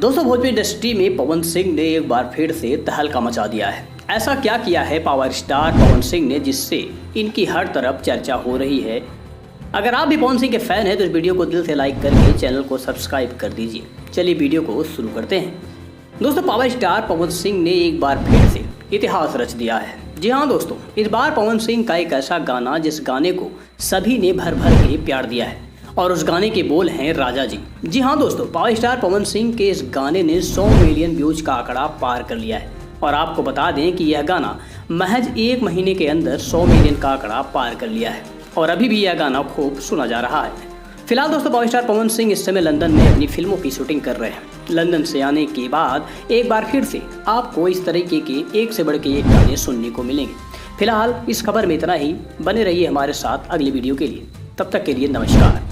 दोस्तों, भोजपुरी इंडस्ट्री में पवन सिंह ने एक बार फिर से तहलका मचा दिया है। ऐसा क्या किया है पावर स्टार पवन सिंह ने जिससे इनकी हर तरफ चर्चा हो रही है। अगर आप भी पवन सिंह के फैन हैं तो इस वीडियो को दिल से लाइक करके चैनल को सब्सक्राइब कर दीजिए। चलिए वीडियो को शुरू करते हैं। दोस्तों, पावर स्टार पवन सिंह ने एक बार फिर से इतिहास रच दिया है। जी हाँ दोस्तों, इस बार पवन सिंह का एक ऐसा गाना जिस गाने को सभी ने भर भर के प्यार दिया है और उस गाने के बोल हैं राजा जी। जी हाँ दोस्तों, पावर स्टार पवन सिंह के इस गाने ने 100 मिलियन व्यूज का आंकड़ा पार कर लिया है। और आपको बता दें कि यह गाना महज एक महीने के अंदर 100 मिलियन का आंकड़ा पार कर लिया है और अभी भी यह गाना खूब सुना जा रहा है। फिलहाल दोस्तों, पावर स्टार पवन सिंह इस समय लंदन में अपनी फिल्मों की शूटिंग कर रहे हैं। लंदन से आने के बाद एक बार फिर से आपको इस तरीके के एक से बढ़ के एक गाने सुनने को मिलेंगे। फिलहाल इस खबर में इतना ही। बने रहिए हमारे साथ अगली वीडियो के लिए। तब तक के लिए नमस्कार।